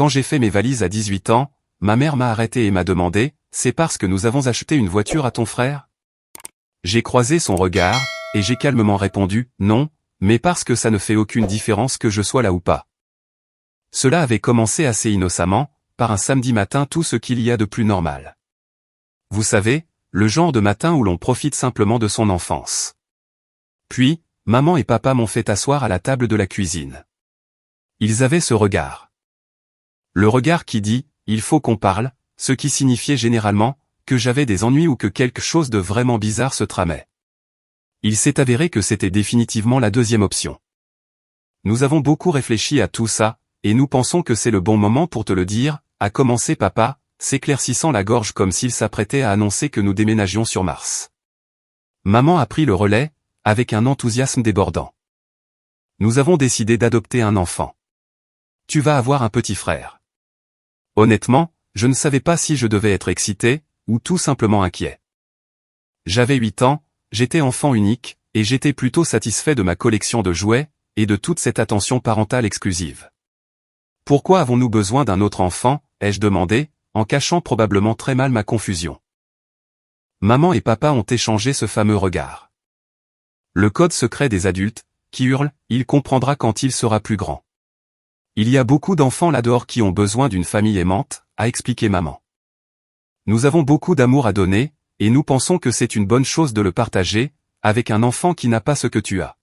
Quand j'ai fait mes valises à 18 ans, ma mère m'a arrêté et m'a demandé, c'est parce que nous avons acheté une voiture à ton frère? J'ai croisé son regard, et j'ai calmement répondu, non, mais parce que ça ne fait aucune différence que je sois là ou pas. Cela avait commencé assez innocemment, par un samedi matin, tout ce qu'il y a de plus normal. Vous savez, le genre de matin où l'on profite simplement de son enfance. Puis, maman et papa m'ont fait asseoir à la table de la cuisine. Ils avaient ce regard. Le regard qui dit, il faut qu'on parle, ce qui signifiait généralement, que j'avais des ennuis ou que quelque chose de vraiment bizarre se tramait. Il s'est avéré que c'était définitivement la deuxième option. Nous avons beaucoup réfléchi à tout ça, et nous pensons que c'est le bon moment pour te le dire, a commencé papa, s'éclaircissant la gorge comme s'il s'apprêtait à annoncer que nous déménagions sur Mars. Maman a pris le relais, avec un enthousiasme débordant. Nous avons décidé d'adopter un enfant. Tu vas avoir un petit frère. Honnêtement, je ne savais pas si je devais être excité, ou tout simplement inquiet. J'avais 8 ans, j'étais enfant unique, et j'étais plutôt satisfait de ma collection de jouets, et de toute cette attention parentale exclusive. Pourquoi avons-nous besoin d'un autre enfant, ai-je demandé, en cachant probablement très mal ma confusion. Maman et papa ont échangé ce fameux regard. Le code secret des adultes, qui hurle, il comprendra quand il sera plus grand. Il y a beaucoup d'enfants là-dehors qui ont besoin d'une famille aimante, a expliqué maman. Nous avons beaucoup d'amour à donner, et nous pensons que c'est une bonne chose de le partager, avec un enfant qui n'a pas ce que tu as.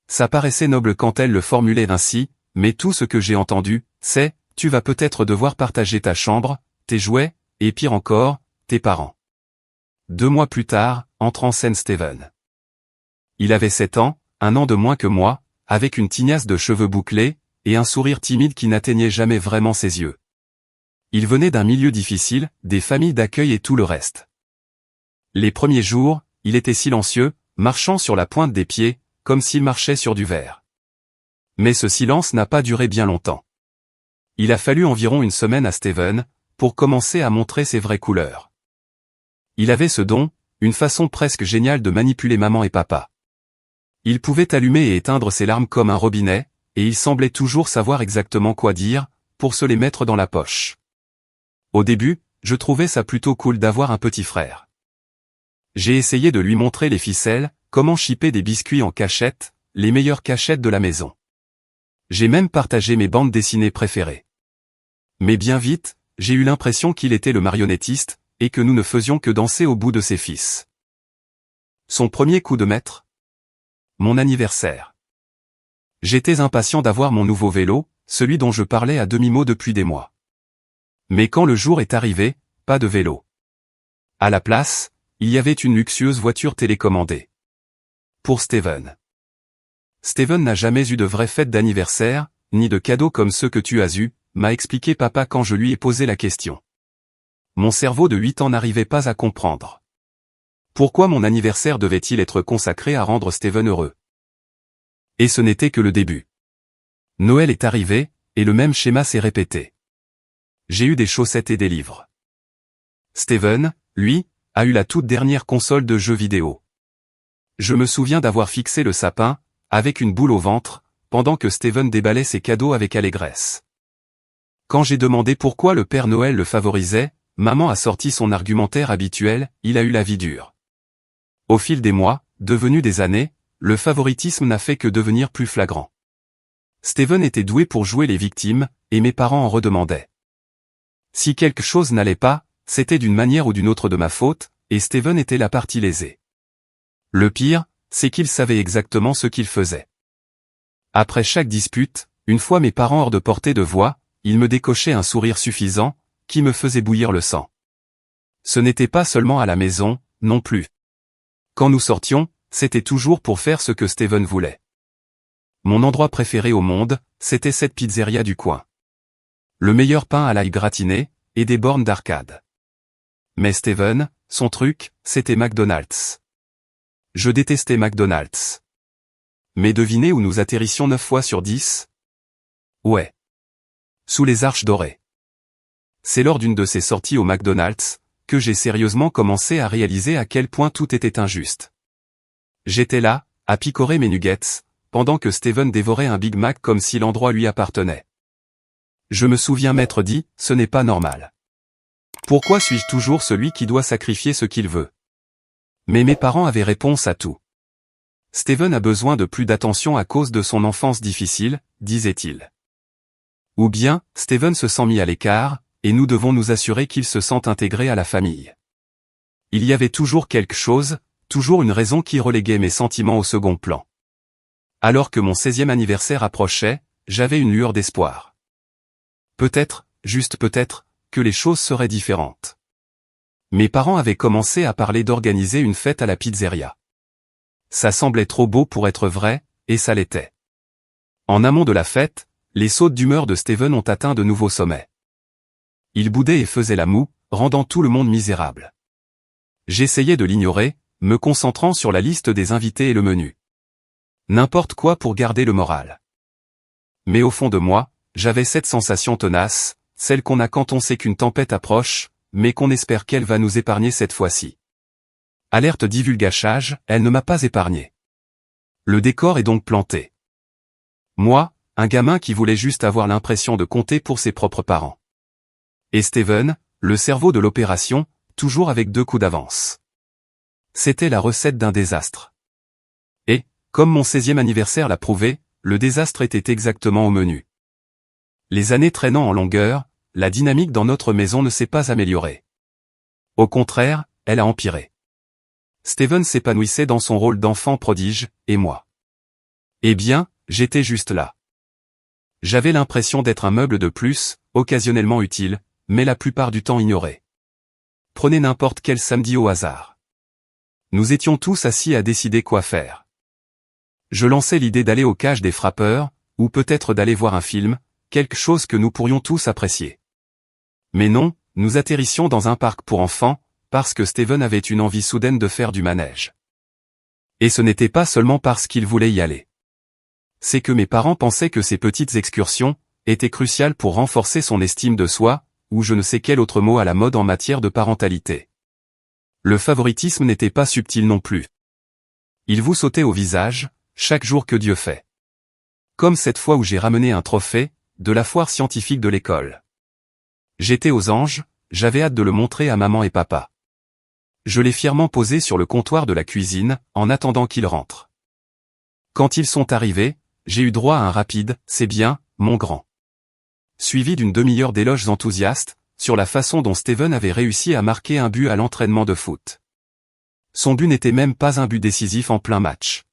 Ça paraissait noble quand elle le formulait ainsi, mais tout ce que j'ai entendu, c'est, tu vas peut-être devoir partager ta chambre, tes jouets, et pire encore, tes parents. 2 mois plus tard, entre en scène Steven. Il avait 7 ans, 1 an de moins que moi, avec une tignasse de cheveux bouclés, et un sourire timide qui n'atteignait jamais vraiment ses yeux. Il venait d'un milieu difficile, des familles d'accueil et tout le reste. Les premiers jours, il était silencieux, marchant sur la pointe des pieds, comme s'il marchait sur du verre. Mais ce silence n'a pas duré bien longtemps. Il a fallu environ 1 semaine à Steven, pour commencer à montrer ses vraies couleurs. Il avait ce don, une façon presque géniale de manipuler maman et papa. Il pouvait allumer et éteindre ses larmes comme un robinet, et il semblait toujours savoir exactement quoi dire, pour se les mettre dans la poche. Au début, je trouvais ça plutôt cool d'avoir un petit frère. J'ai essayé de lui montrer les ficelles, comment chipper des biscuits en cachette, les meilleures cachettes de la maison. J'ai même partagé mes bandes dessinées préférées. Mais bien vite, j'ai eu l'impression qu'il était le marionnettiste, et que nous ne faisions que danser au bout de ses fils. Son premier coup de maître? Mon anniversaire. J'étais impatient d'avoir mon nouveau vélo, celui dont je parlais à demi-mot depuis des mois. Mais quand le jour est arrivé, pas de vélo. À la place, il y avait une luxueuse voiture télécommandée. Pour Steven. Steven n'a jamais eu de vraie fête d'anniversaire, ni de cadeaux comme ceux que tu as eus, m'a expliqué papa quand je lui ai posé la question. Mon cerveau de 8 ans n'arrivait pas à comprendre. Pourquoi mon anniversaire devait-il être consacré à rendre Steven heureux? Et ce n'était que le début. Noël est arrivé, et le même schéma s'est répété. J'ai eu des chaussettes et des livres. Steven, lui, a eu la toute dernière console de jeux vidéo. Je me souviens d'avoir fixé le sapin, avec une boule au ventre, pendant que Steven déballait ses cadeaux avec allégresse. Quand j'ai demandé pourquoi le Père Noël le favorisait, maman a sorti son argumentaire habituel, il a eu la vie dure. Au fil des mois, devenu des années, le favoritisme n'a fait que devenir plus flagrant. Steven était doué pour jouer les victimes, et mes parents en redemandaient. Si quelque chose n'allait pas, c'était d'une manière ou d'une autre de ma faute, et Steven était la partie lésée. Le pire, c'est qu'il savait exactement ce qu'il faisait. Après chaque dispute, une fois mes parents hors de portée de voix, il me décochait un sourire suffisant, qui me faisait bouillir le sang. Ce n'était pas seulement à la maison, non plus. Quand nous sortions, c'était toujours pour faire ce que Steven voulait. Mon endroit préféré au monde, c'était cette pizzeria du coin. Le meilleur pain à l'ail gratiné, et des bornes d'arcade. Mais Steven, son truc, c'était McDonald's. Je détestais McDonald's. Mais devinez où nous atterrissions 9 fois sur 10? Ouais. Sous les arches dorées. C'est lors d'une de ces sorties au McDonald's, que j'ai sérieusement commencé à réaliser à quel point tout était injuste. J'étais là, à picorer mes nuggets, pendant que Steven dévorait un Big Mac comme si l'endroit lui appartenait. Je me souviens m'être dit, ce n'est pas normal. Pourquoi suis-je toujours celui qui doit sacrifier ce qu'il veut? Mais mes parents avaient réponse à tout. Steven a besoin de plus d'attention à cause de son enfance difficile, disait-il. Ou bien, Steven se sent mis à l'écart, et nous devons nous assurer qu'il se sent intégré à la famille. Il y avait toujours quelque chose, toujours une raison qui reléguait mes sentiments au second plan. Alors que mon 16e anniversaire approchait, j'avais une lueur d'espoir. Peut-être, juste peut-être, que les choses seraient différentes. Mes parents avaient commencé à parler d'organiser une fête à la pizzeria. Ça semblait trop beau pour être vrai, et ça l'était. En amont de la fête, les sautes d'humeur de Steven ont atteint de nouveaux sommets. Il boudait et faisait la moue, rendant tout le monde misérable. J'essayais de l'ignorer, me concentrant sur la liste des invités et le menu. N'importe quoi pour garder le moral. Mais au fond de moi, j'avais cette sensation tenace, celle qu'on a quand on sait qu'une tempête approche, mais qu'on espère qu'elle va nous épargner cette fois-ci. Alerte divulgachage, elle ne m'a pas épargné. Le décor est donc planté. Moi, un gamin qui voulait juste avoir l'impression de compter pour ses propres parents. Et Steven, le cerveau de l'opération, toujours avec 2 coups d'avance. C'était la recette d'un désastre. Et, comme mon 16e anniversaire l'a prouvé, le désastre était exactement au menu. Les années traînant en longueur, la dynamique dans notre maison ne s'est pas améliorée. Au contraire, elle a empiré. Steven s'épanouissait dans son rôle d'enfant prodige, et moi. Eh bien, j'étais juste là. J'avais l'impression d'être un meuble de plus, occasionnellement utile, mais la plupart du temps ignoré. Prenez n'importe quel samedi au hasard. Nous étions tous assis à décider quoi faire. Je lançais l'idée d'aller au cage des frappeurs, ou peut-être d'aller voir un film, quelque chose que nous pourrions tous apprécier. Mais non, nous atterrissions dans un parc pour enfants, parce que Steven avait une envie soudaine de faire du manège. Et ce n'était pas seulement parce qu'il voulait y aller. C'est que mes parents pensaient que ces petites excursions étaient cruciales pour renforcer son estime de soi, ou je ne sais quel autre mot à la mode en matière de parentalité. Le favoritisme n'était pas subtil non plus. Il vous sautait au visage, chaque jour que Dieu fait. Comme cette fois où j'ai ramené un trophée, de la foire scientifique de l'école. J'étais aux anges, j'avais hâte de le montrer à maman et papa. Je l'ai fièrement posé sur le comptoir de la cuisine, en attendant qu'ils rentrent. Quand ils sont arrivés, j'ai eu droit à un rapide « c'est bien, mon grand ». Suivi d'une demi-heure d'éloges enthousiastes, sur la façon dont Steven avait réussi à marquer un but à l'entraînement de foot. Son but n'était même pas un but décisif en plein match.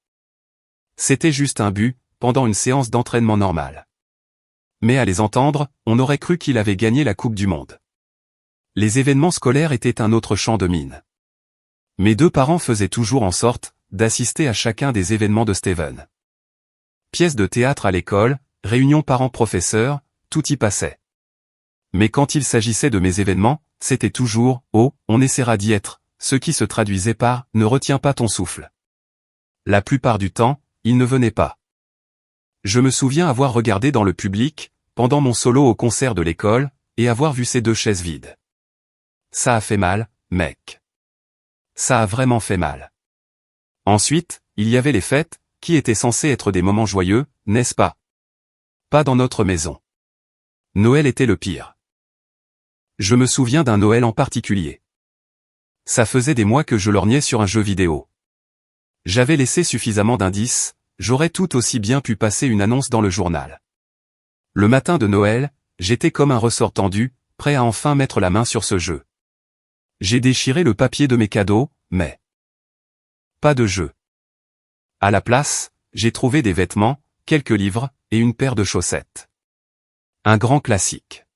C'était juste un but, pendant une séance d'entraînement normale. Mais à les entendre, on aurait cru qu'il avait gagné la Coupe du Monde. Les événements scolaires étaient un autre champ de mine. Mes 2 parents faisaient toujours en sorte d'assister à chacun des événements de Steven. Pièces de théâtre à l'école, réunions parents-professeurs, tout y passait. Mais quand il s'agissait de mes événements, c'était toujours « oh, on essaiera d'y être », ce qui se traduisait par « ne retiens pas ton souffle ». La plupart du temps, il ne venait pas. Je me souviens avoir regardé dans le public, pendant mon solo au concert de l'école, et avoir vu ces 2 chaises vides. Ça a fait mal, mec. Ça a vraiment fait mal. Ensuite, il y avait les fêtes, qui étaient censées être des moments joyeux, n'est-ce pas? Pas dans notre maison. Noël était le pire. Je me souviens d'un Noël en particulier. Ça faisait des mois que je lorgnais sur un jeu vidéo. J'avais laissé suffisamment d'indices, j'aurais tout aussi bien pu passer une annonce dans le journal. Le matin de Noël, j'étais comme un ressort tendu, prêt à enfin mettre la main sur ce jeu. J'ai déchiré le papier de mes cadeaux, mais pas de jeu. À la place, j'ai trouvé des vêtements, quelques livres, et une paire de chaussettes. Un grand classique.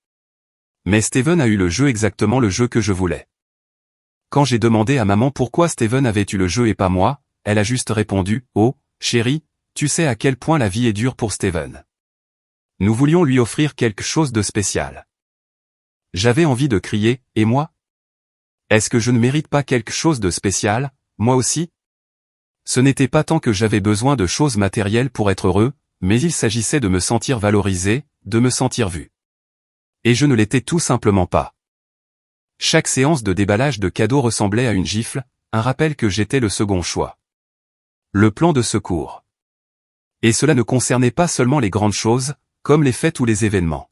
Mais Steven a eu le jeu, exactement le jeu que je voulais. Quand j'ai demandé à maman pourquoi Steven avait eu le jeu et pas moi, elle a juste répondu « Oh, chérie, tu sais à quel point la vie est dure pour Steven. Nous voulions lui offrir quelque chose de spécial. » J'avais envie de crier « Et moi ? Est-ce que je ne mérite pas quelque chose de spécial, moi aussi ?» Ce n'était pas tant que j'avais besoin de choses matérielles pour être heureux, mais il s'agissait de me sentir valorisé, de me sentir vu. Et je ne l'étais tout simplement pas. Chaque séance de déballage de cadeaux ressemblait à une gifle, un rappel que j'étais le second choix. Le plan de secours. Et cela ne concernait pas seulement les grandes choses, comme les fêtes ou les événements.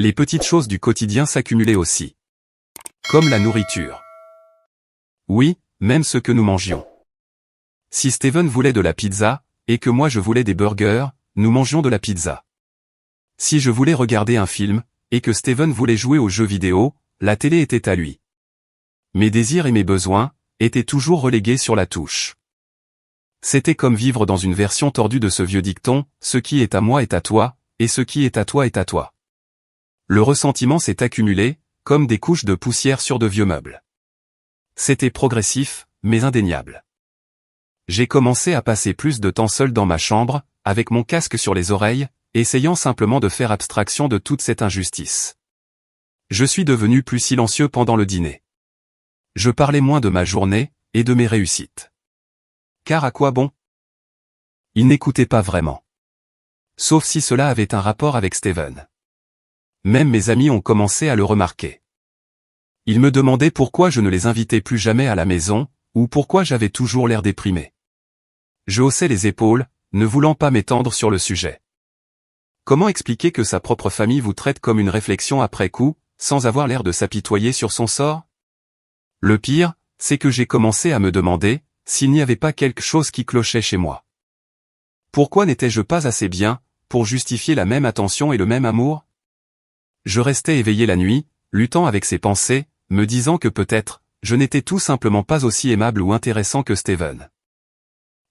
Les petites choses du quotidien s'accumulaient aussi. Comme la nourriture. Oui, même ce que nous mangions. Si Steven voulait de la pizza, et que moi je voulais des burgers, nous mangions de la pizza. Si je voulais regarder un film, et que Steven voulait jouer aux jeux vidéo, la télé était à lui. Mes désirs et mes besoins étaient toujours relégués sur la touche. C'était comme vivre dans une version tordue de ce vieux dicton, ce qui est à moi est à toi, et ce qui est à toi est à toi. Le ressentiment s'est accumulé, comme des couches de poussière sur de vieux meubles. C'était progressif, mais indéniable. J'ai commencé à passer plus de temps seul dans ma chambre, avec mon casque sur les oreilles, essayant simplement de faire abstraction de toute cette injustice. Je suis devenu plus silencieux pendant le dîner. Je parlais moins de ma journée, et de mes réussites. Car à quoi bon? Il n'écoutait pas vraiment. Sauf si cela avait un rapport avec Steven. Même mes amis ont commencé à le remarquer. Ils me demandaient pourquoi je ne les invitais plus jamais à la maison, ou pourquoi j'avais toujours l'air déprimé. Je haussais les épaules, ne voulant pas m'étendre sur le sujet. Comment expliquer que sa propre famille vous traite comme une réflexion après coup, sans avoir l'air de s'apitoyer sur son sort? Le pire, c'est que j'ai commencé à me demander s'il n'y avait pas quelque chose qui clochait chez moi. Pourquoi n'étais-je pas assez bien pour justifier la même attention et le même amour? Je restais éveillé la nuit, luttant avec ces pensées, me disant que peut-être, je n'étais tout simplement pas aussi aimable ou intéressant que Steven.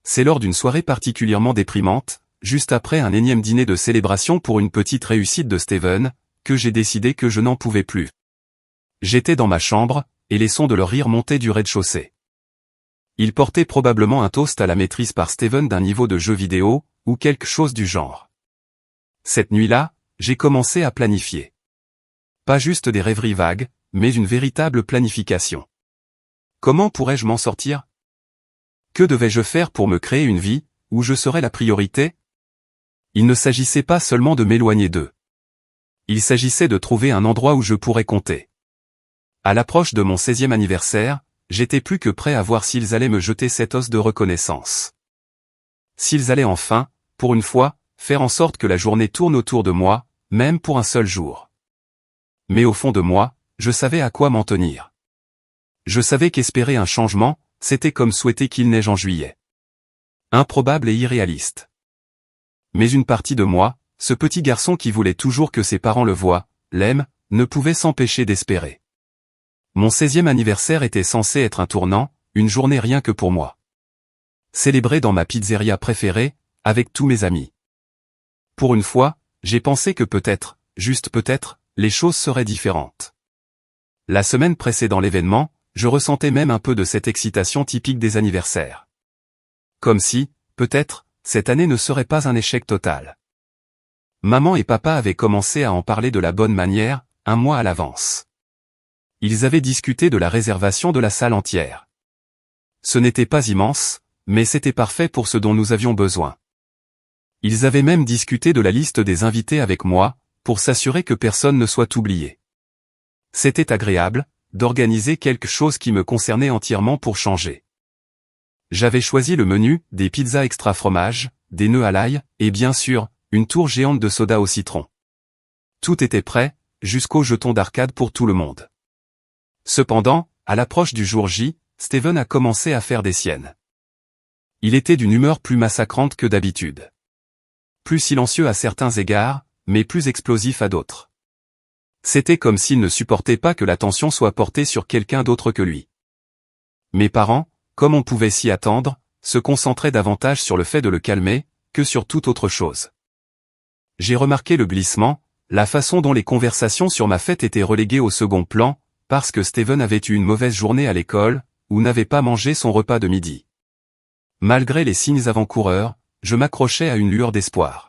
C'est lors d'une soirée particulièrement déprimante, juste après un énième dîner de célébration pour une petite réussite de Steven, que j'ai décidé que je n'en pouvais plus. J'étais dans ma chambre, et les sons de leur rire montaient du rez-de-chaussée. Ils portaient probablement un toast à la maîtrise par Steven d'un niveau de jeu vidéo, ou quelque chose du genre. Cette nuit-là, j'ai commencé à planifier. Pas juste des rêveries vagues, mais une véritable planification. Comment pourrais-je m'en sortir? Que devais-je faire pour me créer une vie, où je serais la priorité? Il ne s'agissait pas seulement de m'éloigner d'eux. Il s'agissait de trouver un endroit où je pourrais compter. À l'approche de mon 16e anniversaire, j'étais plus que prêt à voir s'ils allaient me jeter cet os de reconnaissance. S'ils allaient enfin, pour une fois, faire en sorte que la journée tourne autour de moi, même pour un seul jour. Mais au fond de moi, je savais à quoi m'en tenir. Je savais qu'espérer un changement, c'était comme souhaiter qu'il neige en juillet. Improbable et irréaliste. Mais une partie de moi, ce petit garçon qui voulait toujours que ses parents le voient, l'aiment, ne pouvait s'empêcher d'espérer. Mon 16e anniversaire était censé être un tournant, une journée rien que pour moi. Célébré dans ma pizzeria préférée, avec tous mes amis. Pour une fois, j'ai pensé que peut-être, juste peut-être, les choses seraient différentes. La semaine précédant l'événement, je ressentais même un peu de cette excitation typique des anniversaires. Comme si, peut-être, cette année ne serait pas un échec total. Maman et papa avaient commencé à en parler de la bonne manière, un mois à l'avance. Ils avaient discuté de la réservation de la salle entière. Ce n'était pas immense, mais c'était parfait pour ce dont nous avions besoin. Ils avaient même discuté de la liste des invités avec moi, pour s'assurer que personne ne soit oublié. C'était agréable, d'organiser quelque chose qui me concernait entièrement pour changer. J'avais choisi le menu, des pizzas extra fromage, des nœuds à l'ail, et bien sûr, une tour géante de soda au citron. Tout était prêt, jusqu'au jeton d'arcade pour tout le monde. Cependant, à l'approche du jour J, Steven a commencé à faire des siennes. Il était d'une humeur plus massacrante que d'habitude. Plus silencieux à certains égards, mais plus explosif à d'autres. C'était comme s'il ne supportait pas que l'attention soit portée sur quelqu'un d'autre que lui. Mes parents, comme on pouvait s'y attendre, se concentraient davantage sur le fait de le calmer, que sur toute autre chose. J'ai remarqué le glissement, la façon dont les conversations sur ma fête étaient reléguées au second plan, parce que Steven avait eu une mauvaise journée à l'école, ou n'avait pas mangé son repas de midi. Malgré les signes avant-coureurs, je m'accrochais à une lueur d'espoir.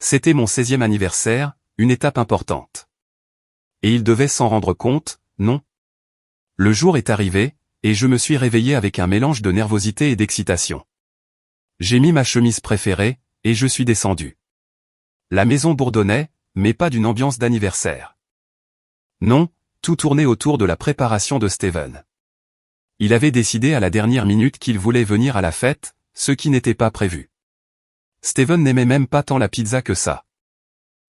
C'était mon 16e anniversaire, une étape importante. Et il devait s'en rendre compte, non? Le jour est arrivé, et je me suis réveillé avec un mélange de nervosité et d'excitation. J'ai mis ma chemise préférée, et je suis descendu. La maison bourdonnait, mais pas d'une ambiance d'anniversaire. Non, tout tournait autour de la préparation de Steven. Il avait décidé à la dernière minute qu'il voulait venir à la fête, ce qui n'était pas prévu. Steven n'aimait même pas tant la pizza que ça.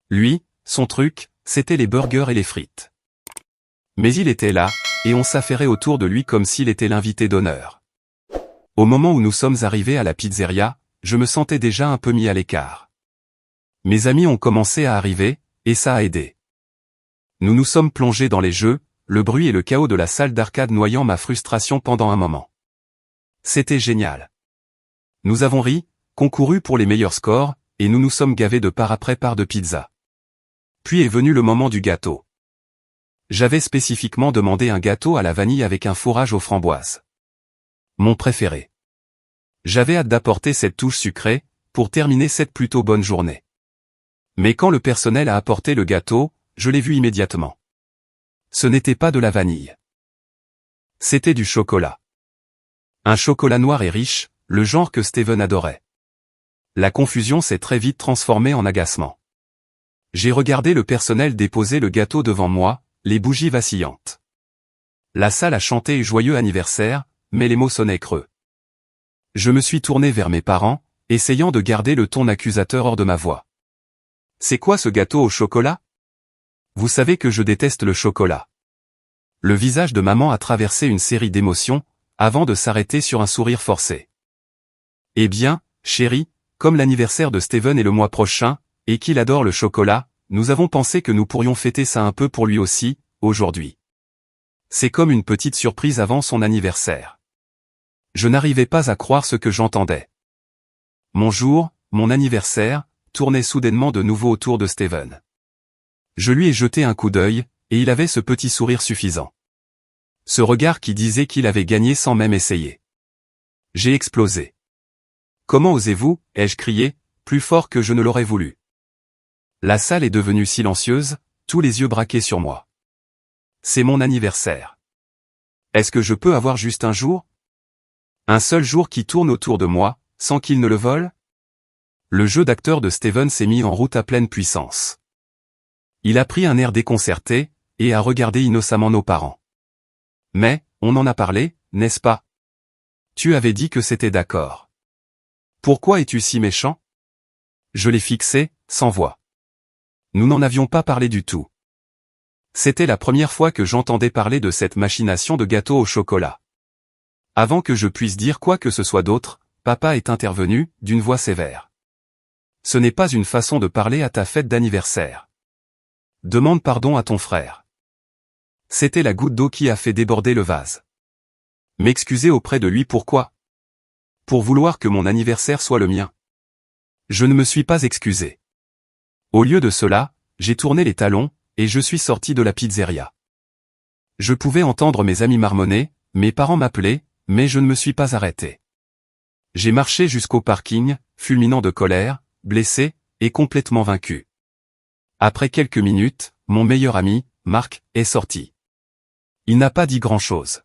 Lui, son truc, c'était les burgers et les frites. Mais il était là, et on s'affairait autour de lui comme s'il était l'invité d'honneur. Au moment où nous sommes arrivés à la pizzeria, je me sentais déjà un peu mis à l'écart. Mes amis ont commencé à arriver, et ça a aidé. Nous nous sommes plongés dans les jeux, le bruit et le chaos de la salle d'arcade noyant ma frustration pendant un moment. C'était génial. Nous avons ri, concouru pour les meilleurs scores, et nous nous sommes gavés de part après part de pizza. Puis est venu le moment du gâteau. J'avais spécifiquement demandé un gâteau à la vanille avec un fourrage aux framboises. Mon préféré. J'avais hâte d'apporter cette touche sucrée, pour terminer cette plutôt bonne journée. Mais quand le personnel a apporté le gâteau, je l'ai vu immédiatement. Ce n'était pas de la vanille. C'était du chocolat. Un chocolat noir et riche, le genre que Steven adorait. La confusion s'est très vite transformée en agacement. J'ai regardé le personnel déposer le gâteau devant moi, les bougies vacillantes. La salle a chanté joyeux anniversaire, mais les mots sonnaient creux. Je me suis tourné vers mes parents, essayant de garder le ton accusateur hors de ma voix. C'est quoi ce gâteau au chocolat? Vous savez que je déteste le chocolat. Le visage de maman a traversé une série d'émotions, avant de s'arrêter sur un sourire forcé. Eh bien, chérie, comme l'anniversaire de Steven est le mois prochain, et qu'il adore le chocolat, nous avons pensé que nous pourrions fêter ça un peu pour lui aussi, aujourd'hui. C'est comme une petite surprise avant son anniversaire. Je n'arrivais pas à croire ce que j'entendais. Mon jour, mon anniversaire, tournait soudainement de nouveau autour de Steven. Je lui ai jeté un coup d'œil, et il avait ce petit sourire suffisant. Ce regard qui disait qu'il avait gagné sans même essayer. J'ai explosé. Comment osez-vous, ai-je crié, plus fort que je ne l'aurais voulu. La salle est devenue silencieuse, tous les yeux braqués sur moi. C'est mon anniversaire. Est-ce que je peux avoir juste un jour? Un seul jour qui tourne autour de moi, sans qu'il ne le vole? Le jeu d'acteur de Steven s'est mis en route à pleine puissance. Il a pris un air déconcerté, et a regardé innocemment nos parents. Mais, on en a parlé, n'est-ce pas? Tu avais dit que c'était d'accord. Pourquoi es-tu si méchant? Je l'ai fixé, sans voix. Nous n'en avions pas parlé du tout. C'était la première fois que j'entendais parler de cette machination de gâteau au chocolat. Avant que je puisse dire quoi que ce soit d'autre, papa est intervenu, d'une voix sévère. Ce n'est pas une façon de parler à ta fête d'anniversaire. Demande pardon à ton frère. C'était la goutte d'eau qui a fait déborder le vase. M'excuser auprès de lui pourquoi? Pour vouloir que mon anniversaire soit le mien. Je ne me suis pas excusé. Au lieu de cela, j'ai tourné les talons, et je suis sorti de la pizzeria. Je pouvais entendre mes amis marmonner, mes parents m'appeler, mais je ne me suis pas arrêté. J'ai marché jusqu'au parking, fulminant de colère, blessé, et complètement vaincu. Après quelques minutes, mon meilleur ami, Marc, est sorti. Il n'a pas dit grand-chose.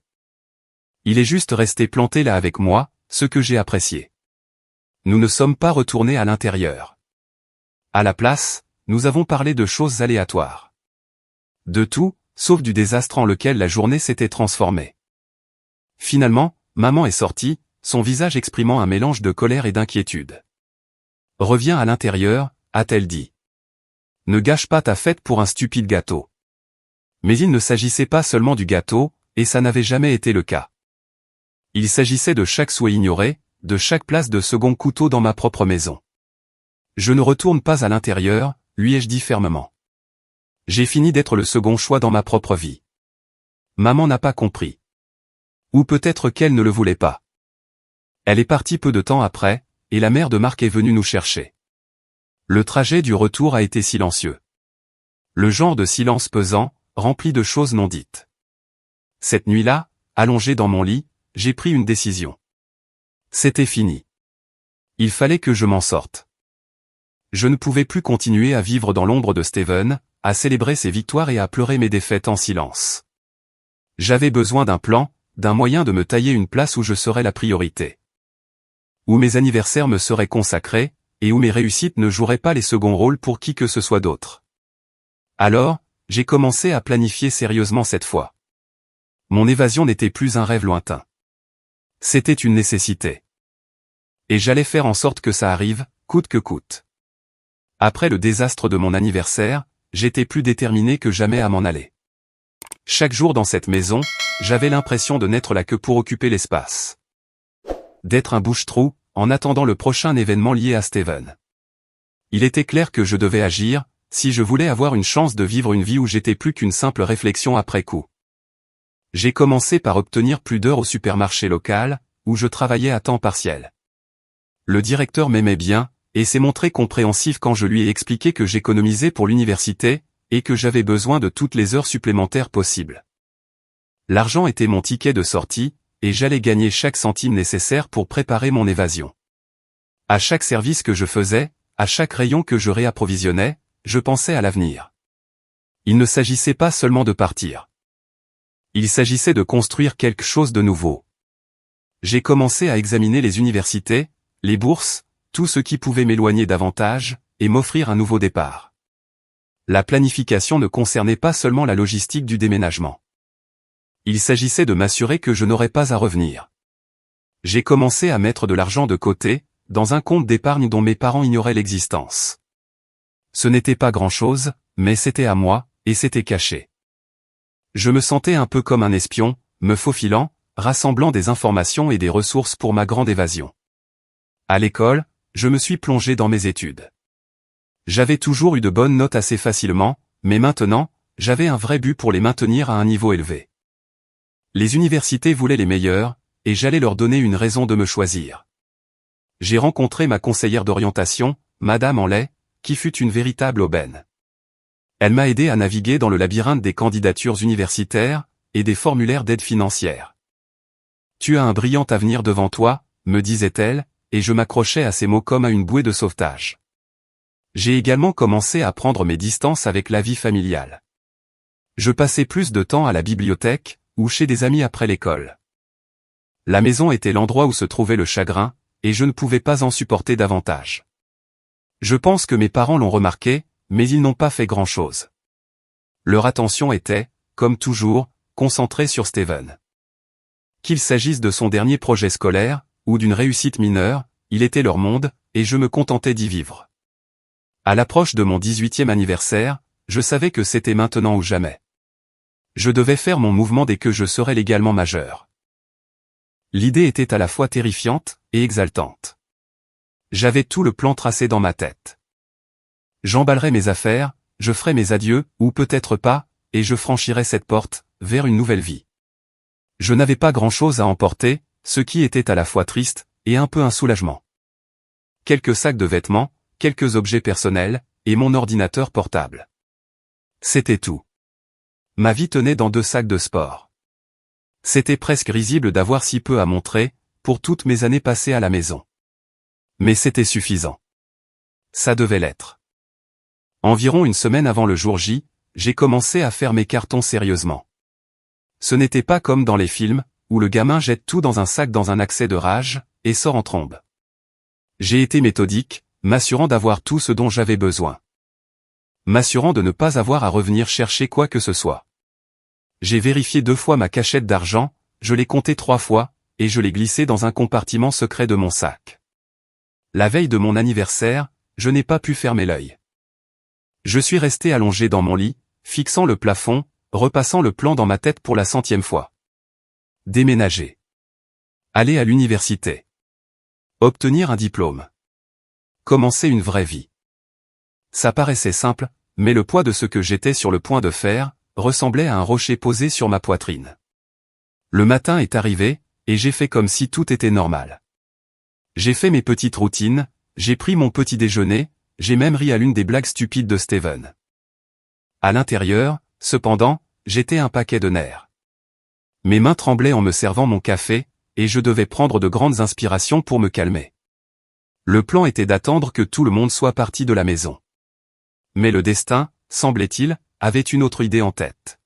Il est juste resté planté là avec moi, ce que j'ai apprécié. Nous ne sommes pas retournés à l'intérieur. À la place, nous avons parlé de choses aléatoires. De tout, sauf du désastre en lequel la journée s'était transformée. Finalement, maman est sortie, son visage exprimant un mélange de colère et d'inquiétude. « Reviens à l'intérieur », a-t-elle dit. « Ne gâche pas ta fête pour un stupide gâteau. » Mais il ne s'agissait pas seulement du gâteau, et ça n'avait jamais été le cas. Il s'agissait de chaque souhait ignoré, de chaque place de second couteau dans ma propre maison. Je ne retourne pas à l'intérieur, lui ai-je dit fermement. J'ai fini d'être le second choix dans ma propre vie. Maman n'a pas compris. Ou peut-être qu'elle ne le voulait pas. Elle est partie peu de temps après, et la mère de Marc est venue nous chercher. Le trajet du retour a été silencieux. Le genre de silence pesant, rempli de choses non dites. Cette nuit-là, allongé dans mon lit, j'ai pris une décision. C'était fini. Il fallait que je m'en sorte. Je ne pouvais plus continuer à vivre dans l'ombre de Steven, à célébrer ses victoires et à pleurer mes défaites en silence. J'avais besoin d'un plan, d'un moyen de me tailler une place où je serais la priorité. Où mes anniversaires me seraient consacrés, et où mes réussites ne joueraient pas les seconds rôles pour qui que ce soit d'autre. Alors, j'ai commencé à planifier sérieusement cette fois. Mon évasion n'était plus un rêve lointain. C'était une nécessité. Et j'allais faire en sorte que ça arrive, coûte que coûte. Après le désastre de mon anniversaire, j'étais plus déterminé que jamais à m'en aller. Chaque jour dans cette maison, j'avais l'impression de n'être là que pour occuper l'espace. D'être un bouche-trou, en attendant le prochain événement lié à Steven. Il était clair que je devais agir, si je voulais avoir une chance de vivre une vie où j'étais plus qu'une simple réflexion après coup. J'ai commencé par obtenir plus d'heures au supermarché local, où je travaillais à temps partiel. Le directeur m'aimait bien, et s'est montré compréhensif quand je lui ai expliqué que j'économisais pour l'université, et que j'avais besoin de toutes les heures supplémentaires possibles. L'argent était mon ticket de sortie, et j'allais gagner chaque centime nécessaire pour préparer mon évasion. À chaque service que je faisais, à chaque rayon que je réapprovisionnais, je pensais à l'avenir. Il ne s'agissait pas seulement de partir. Il s'agissait de construire quelque chose de nouveau. J'ai commencé à examiner les universités, les bourses, tout ce qui pouvait m'éloigner davantage, et m'offrir un nouveau départ. La planification ne concernait pas seulement la logistique du déménagement. Il s'agissait de m'assurer que je n'aurais pas à revenir. J'ai commencé à mettre de l'argent de côté, dans un compte d'épargne dont mes parents ignoraient l'existence. Ce n'était pas grand-chose, mais c'était à moi, et c'était caché. Je me sentais un peu comme un espion, me faufilant, rassemblant des informations et des ressources pour ma grande évasion. À l'école, je me suis plongé dans mes études. J'avais toujours eu de bonnes notes assez facilement, mais maintenant, j'avais un vrai but pour les maintenir à un niveau élevé. Les universités voulaient les meilleurs, et j'allais leur donner une raison de me choisir. J'ai rencontré ma conseillère d'orientation, Madame Anlay, qui fut une véritable aubaine. Elle m'a aidé à naviguer dans le labyrinthe des candidatures universitaires, et des formulaires d'aide financière. Tu as un brillant avenir devant toi, me disait-elle, et je m'accrochais à ces mots comme à une bouée de sauvetage. J'ai également commencé à prendre mes distances avec la vie familiale. Je passais plus de temps à la bibliothèque, ou chez des amis après l'école. La maison était l'endroit où se trouvait le chagrin, et je ne pouvais pas en supporter davantage. Je pense que mes parents l'ont remarqué, mais ils n'ont pas fait grand-chose. Leur attention était, comme toujours, concentrée sur Steven. Qu'il s'agisse de son dernier projet scolaire, ou d'une réussite mineure, il était leur monde, et je me contentais d'y vivre. À l'approche de mon 18e anniversaire, je savais que c'était maintenant ou jamais. Je devais faire mon mouvement dès que je serais légalement majeur. L'idée était à la fois terrifiante et exaltante. J'avais tout le plan tracé dans ma tête. J'emballerais mes affaires, je ferais mes adieux, ou peut-être pas, et je franchirais cette porte, vers une nouvelle vie. Je n'avais pas grand-chose à emporter, ce qui était à la fois triste, et un peu un soulagement. Quelques sacs de vêtements, quelques objets personnels, et mon ordinateur portable. C'était tout. Ma vie tenait dans 2 sacs de sport. C'était presque risible d'avoir si peu à montrer, pour toutes mes années passées à la maison. Mais c'était suffisant. Ça devait l'être. Environ une semaine avant le jour J, j'ai commencé à faire mes cartons sérieusement. Ce n'était pas comme dans les films, où le gamin jette tout dans un sac dans un accès de rage, et sort en trombe. J'ai été méthodique, m'assurant d'avoir tout ce dont j'avais besoin. M'assurant de ne pas avoir à revenir chercher quoi que ce soit. J'ai vérifié 2 fois ma cachette d'argent, je l'ai comptée 3 fois, et je l'ai glissée dans un compartiment secret de mon sac. La veille de mon anniversaire, je n'ai pas pu fermer l'œil. Je suis resté allongé dans mon lit, fixant le plafond, repassant le plan dans ma tête pour la 100e fois. Déménager. Aller à l'université. Obtenir un diplôme. Commencer une vraie vie. Ça paraissait simple, mais le poids de ce que j'étais sur le point de faire, ressemblait à un rocher posé sur ma poitrine. Le matin est arrivé, et j'ai fait comme si tout était normal. J'ai fait mes petites routines, j'ai pris mon petit déjeuner, j'ai même ri à l'une des blagues stupides de Steven. À l'intérieur, cependant, j'étais un paquet de nerfs. Mes mains tremblaient en me servant mon café, et je devais prendre de grandes inspirations pour me calmer. Le plan était d'attendre que tout le monde soit parti de la maison. Mais le destin, semblait-il, avait une autre idée en tête.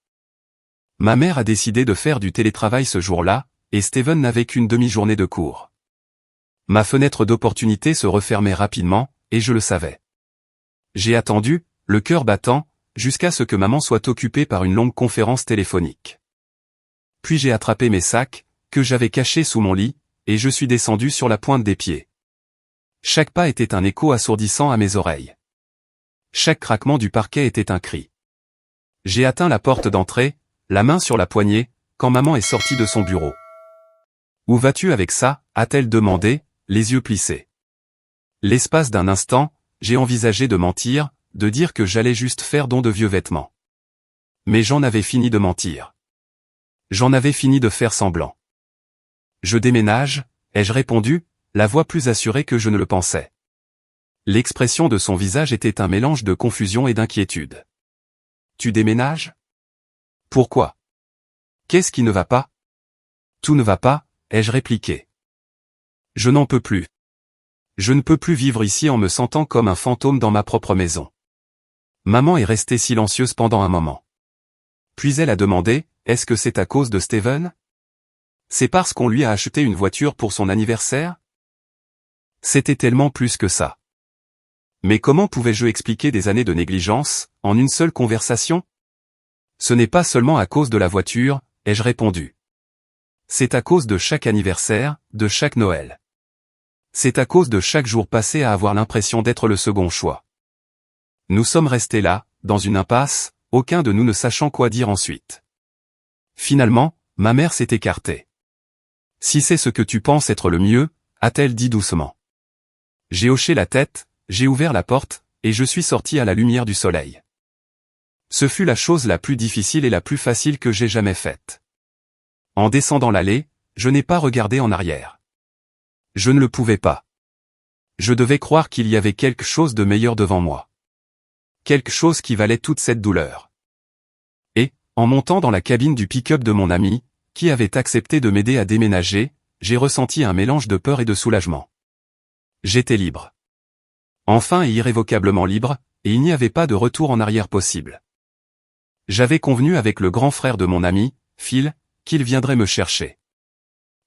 Ma mère a décidé de faire du télétravail ce jour-là, et Steven n'avait qu'une demi-journée de cours. Ma fenêtre d'opportunité se refermait rapidement, et je le savais. J'ai attendu, le cœur battant, jusqu'à ce que maman soit occupée par une longue conférence téléphonique. Puis j'ai attrapé mes sacs, que j'avais cachés sous mon lit, et je suis descendu sur la pointe des pieds. Chaque pas était un écho assourdissant à mes oreilles. Chaque craquement du parquet était un cri. J'ai atteint la porte d'entrée, la main sur la poignée, quand maman est sortie de son bureau. « Où vas-tu avec ça ?» a-t-elle demandé, les yeux plissés. L'espace d'un instant, j'ai envisagé de mentir, de dire que j'allais juste faire don de vieux vêtements. Mais j'en avais fini de mentir. J'en avais fini de faire semblant. « Je déménage », ai-je répondu, la voix plus assurée que je ne le pensais. L'expression de son visage était un mélange de confusion et d'inquiétude. « Tu déménages ? Pourquoi ? Qu'est-ce qui ne va pas ? » Tout ne va pas, ai-je répliqué. Je n'en peux plus. Je ne peux plus vivre ici en me sentant comme un fantôme dans ma propre maison. Maman est restée silencieuse pendant un moment. Puis elle a demandé, est-ce que c'est à cause de Steven ? C'est parce qu'on lui a acheté une voiture pour son anniversaire ? C'était tellement plus que ça. Mais comment pouvais-je expliquer des années de négligence, en une seule conversation ? Ce n'est pas seulement à cause de la voiture, ai-je répondu. C'est à cause de chaque anniversaire, de chaque Noël. C'est à cause de chaque jour passé à avoir l'impression d'être le second choix. Nous sommes restés là, dans une impasse, aucun de nous ne sachant quoi dire ensuite. Finalement, ma mère s'est écartée. « Si c'est ce que tu penses être le mieux », a-t-elle dit doucement. J'ai hoché la tête, j'ai ouvert la porte, et je suis sorti à la lumière du soleil. Ce fut la chose la plus difficile et la plus facile que j'ai jamais faite. En descendant l'allée, je n'ai pas regardé en arrière. Je ne le pouvais pas. Je devais croire qu'il y avait quelque chose de meilleur devant moi. Quelque chose qui valait toute cette douleur. Et, en montant dans la cabine du pick-up de mon ami, qui avait accepté de m'aider à déménager, j'ai ressenti un mélange de peur et de soulagement. J'étais libre. Enfin et irrévocablement libre, et il n'y avait pas de retour en arrière possible. J'avais convenu avec le grand frère de mon ami, Phil, qu'il viendrait me chercher.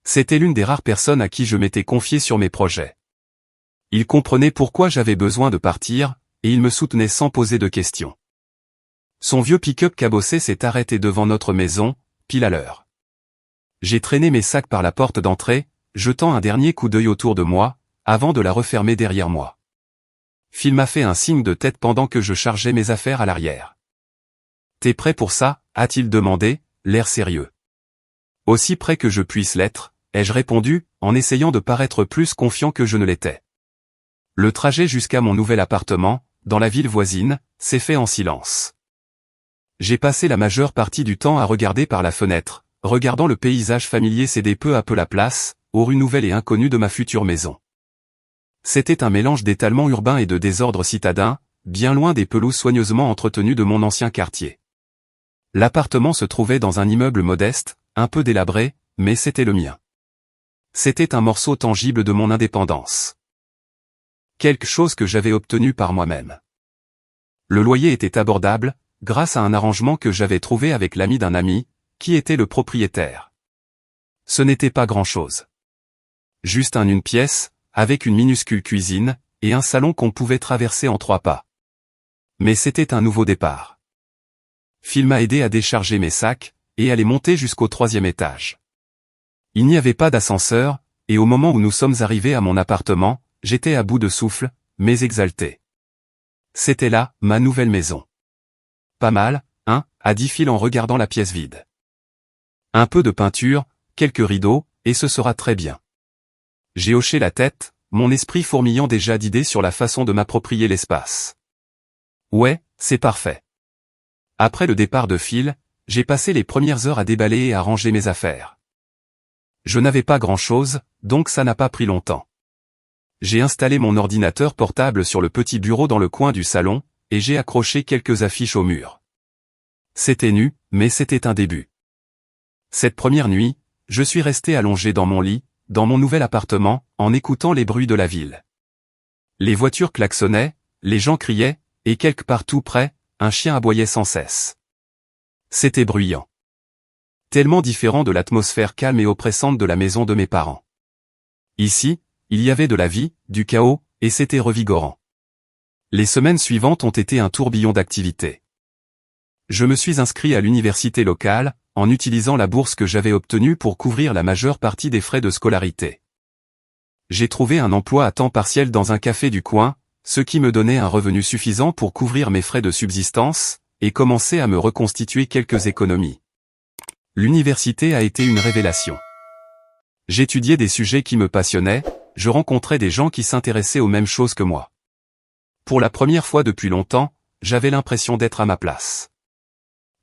C'était l'une des rares personnes à qui je m'étais confié sur mes projets. Il comprenait pourquoi j'avais besoin de partir, et il me soutenait sans poser de questions. Son vieux pick-up cabossé s'est arrêté devant notre maison, pile à l'heure. J'ai traîné mes sacs par la porte d'entrée, jetant un dernier coup d'œil autour de moi, avant de la refermer derrière moi. Phil m'a fait un signe de tête pendant que je chargeais mes affaires à l'arrière. « T'es prêt pour ça ?» a-t-il demandé, l'air sérieux. Aussi prêt que je puisse l'être, ai-je répondu, en essayant de paraître plus confiant que je ne l'étais. Le trajet jusqu'à mon nouvel appartement, dans la ville voisine, s'est fait en silence. J'ai passé la majeure partie du temps à regarder par la fenêtre, regardant le paysage familier céder peu à peu la place, aux rues nouvelles et inconnues de ma future maison. C'était un mélange d'étalement urbain et de désordre citadin, bien loin des pelouses soigneusement entretenues de mon ancien quartier. L'appartement se trouvait dans un immeuble modeste, un peu délabré, mais c'était le mien. C'était un morceau tangible de mon indépendance. Quelque chose que j'avais obtenu par moi-même. Le loyer était abordable, grâce à un arrangement que j'avais trouvé avec l'ami d'un ami, qui était le propriétaire. Ce n'était pas grand-chose. Juste une pièce, avec une minuscule cuisine, et un salon qu'on pouvait traverser en 3 pas. Mais c'était un nouveau départ. Phil m'a aidé à décharger mes sacs, et à les monter jusqu'au 3e étage. Il n'y avait pas d'ascenseur, et au moment où nous sommes arrivés à mon appartement, j'étais à bout de souffle, mais exalté. C'était là, ma nouvelle maison. Pas mal, hein, a dit Phil en regardant la pièce vide. Un peu de peinture, quelques rideaux, et ce sera très bien. J'ai hoché la tête, mon esprit fourmillant déjà d'idées sur la façon de m'approprier l'espace. Ouais, c'est parfait. Après le départ de Phil, j'ai passé les premières heures à déballer et à ranger mes affaires. Je n'avais pas grand-chose, donc ça n'a pas pris longtemps. J'ai installé mon ordinateur portable sur le petit bureau dans le coin du salon, et j'ai accroché quelques affiches au mur. C'était nu, mais c'était un début. Cette première nuit, je suis resté allongé dans mon lit, dans mon nouvel appartement, en écoutant les bruits de la ville. Les voitures klaxonnaient, les gens criaient, et quelque part tout près, un chien aboyait sans cesse. C'était bruyant. Tellement différent de l'atmosphère calme et oppressante de la maison de mes parents. Ici, il y avait de la vie, du chaos, et c'était revigorant. Les semaines suivantes ont été un tourbillon d'activités. Je me suis inscrit à l'université locale, en utilisant la bourse que j'avais obtenue pour couvrir la majeure partie des frais de scolarité. J'ai trouvé un emploi à temps partiel dans un café du coin, ce qui me donnait un revenu suffisant pour couvrir mes frais de subsistance, et commencer à me reconstituer quelques économies. L'université a été une révélation. J'étudiais des sujets qui me passionnaient, je rencontrais des gens qui s'intéressaient aux mêmes choses que moi. Pour la première fois depuis longtemps, j'avais l'impression d'être à ma place.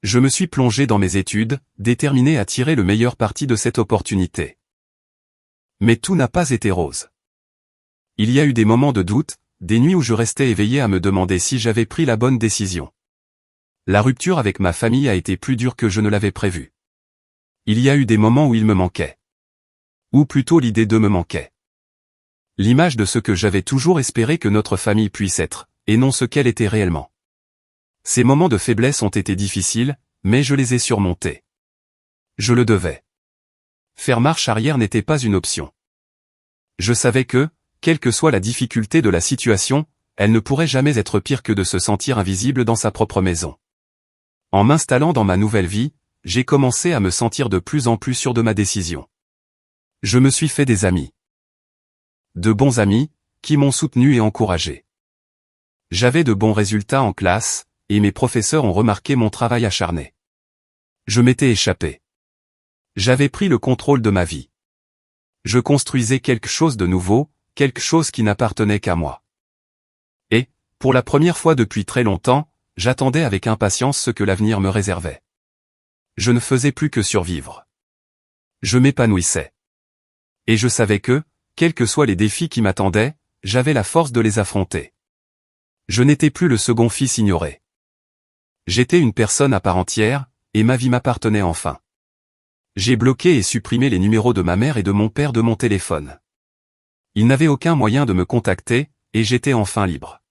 Je me suis plongé dans mes études, déterminé à tirer le meilleur parti de cette opportunité. Mais tout n'a pas été rose. Il y a eu des moments de doute, des nuits où je restais éveillé à me demander si j'avais pris la bonne décision. La rupture avec ma famille a été plus dure que je ne l'avais prévu. Il y a eu des moments où il me manquait. Ou plutôt l'idée de me manquait. L'image de ce que j'avais toujours espéré que notre famille puisse être, et non ce qu'elle était réellement. Ces moments de faiblesse ont été difficiles, mais je les ai surmontés. Je le devais. Faire marche arrière n'était pas une option. Je savais que, quelle que soit la difficulté de la situation, elle ne pourrait jamais être pire que de se sentir invisible dans sa propre maison. En m'installant dans ma nouvelle vie, j'ai commencé à me sentir de plus en plus sûr de ma décision. Je me suis fait des amis. De bons amis, qui m'ont soutenu et encouragé. J'avais de bons résultats en classe, et mes professeurs ont remarqué mon travail acharné. Je m'étais échappé. J'avais pris le contrôle de ma vie. Je construisais quelque chose de nouveau, quelque chose qui n'appartenait qu'à moi. Et, pour la première fois depuis très longtemps, j'attendais avec impatience ce que l'avenir me réservait. Je ne faisais plus que survivre. Je m'épanouissais. Et je savais que, quels que soient les défis qui m'attendaient, j'avais la force de les affronter. Je n'étais plus le second fils ignoré. J'étais une personne à part entière, et ma vie m'appartenait enfin. J'ai bloqué et supprimé les numéros de ma mère et de mon père de mon téléphone. Ils n'avaient aucun moyen de me contacter, et j'étais enfin libre.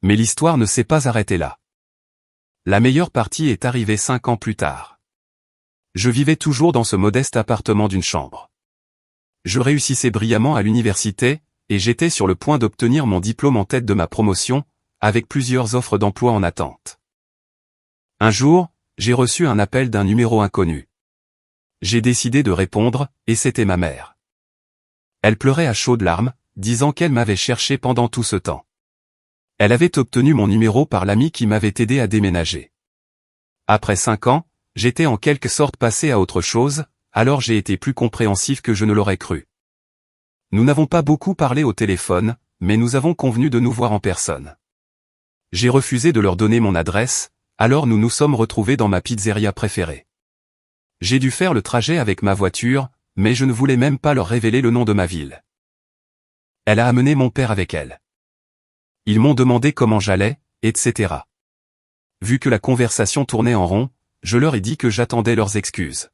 Mais l'histoire ne s'est pas arrêtée là. La meilleure partie est arrivée 5 ans plus tard. Je vivais toujours dans ce modeste appartement d'une chambre. Je réussissais brillamment à l'université, et j'étais sur le point d'obtenir mon diplôme en tête de ma promotion, avec plusieurs offres d'emploi en attente. Un jour, j'ai reçu un appel d'un numéro inconnu. J'ai décidé de répondre, et c'était ma mère. Elle pleurait à chaudes larmes, disant qu'elle m'avait cherché pendant tout ce temps. Elle avait obtenu mon numéro par l'ami qui m'avait aidé à déménager. Après 5 ans, j'étais en quelque sorte passé à autre chose, alors j'ai été plus compréhensif que je ne l'aurais cru. Nous n'avons pas beaucoup parlé au téléphone, mais nous avons convenu de nous voir en personne. J'ai refusé de leur donner mon adresse, alors nous nous sommes retrouvés dans ma pizzeria préférée. J'ai dû faire le trajet avec ma voiture, mais je ne voulais même pas leur révéler le nom de ma ville. Elle a amené mon père avec elle. Ils m'ont demandé comment j'allais, etc. Vu que la conversation tournait en rond, je leur ai dit que j'attendais leurs excuses.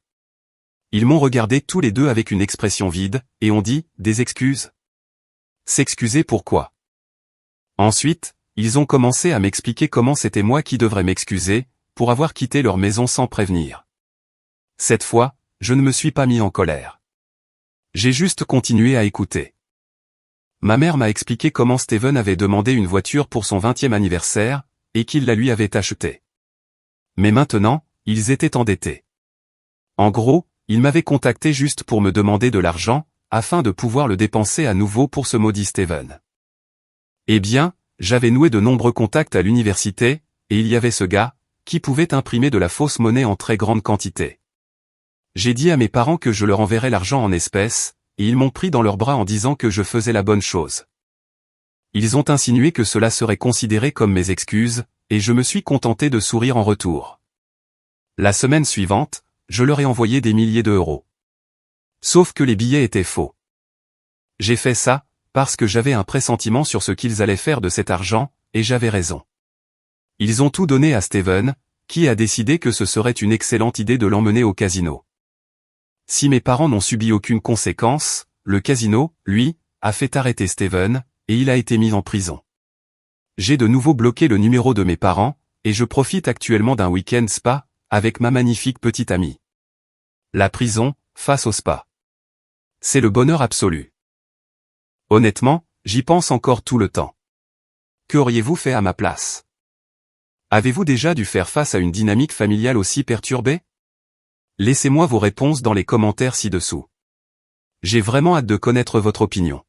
Ils m'ont regardé tous les deux avec une expression vide, et ont dit, « Des excuses ? S'excuser pourquoi ?» Ensuite, ils ont commencé à m'expliquer comment c'était moi qui devrais m'excuser, pour avoir quitté leur maison sans prévenir. Cette fois, je ne me suis pas mis en colère. J'ai juste continué à écouter. Ma mère m'a expliqué comment Steven avait demandé une voiture pour son 20e anniversaire, et qu'il la lui avait achetée. Mais maintenant, ils étaient endettés. En gros, ils m'avaient contacté juste pour me demander de l'argent, afin de pouvoir le dépenser à nouveau pour ce maudit Steven. Eh bien, j'avais noué de nombreux contacts à l'université, et il y avait ce gars, qui pouvait imprimer de la fausse monnaie en très grande quantité. J'ai dit à mes parents que je leur enverrais l'argent en espèces, et ils m'ont pris dans leurs bras en disant que je faisais la bonne chose. Ils ont insinué que cela serait considéré comme mes excuses, et je me suis contenté de sourire en retour. La semaine suivante, je leur ai envoyé des milliers d'euros. Sauf que les billets étaient faux. J'ai fait ça, parce que j'avais un pressentiment sur ce qu'ils allaient faire de cet argent, et j'avais raison. Ils ont tout donné à Steven, qui a décidé que ce serait une excellente idée de l'emmener au casino. Si mes parents n'ont subi aucune conséquence, le casino, lui, a fait arrêter Steven, et il a été mis en prison. J'ai de nouveau bloqué le numéro de mes parents, et je profite actuellement d'un week-end spa, avec ma magnifique petite amie. La prison, face au spa. C'est le bonheur absolu. Honnêtement, j'y pense encore tout le temps. Qu'auriez-vous fait à ma place? Avez-vous déjà dû faire face à une dynamique familiale aussi perturbée? Laissez-moi vos réponses dans les commentaires ci-dessous. J'ai vraiment hâte de connaître votre opinion.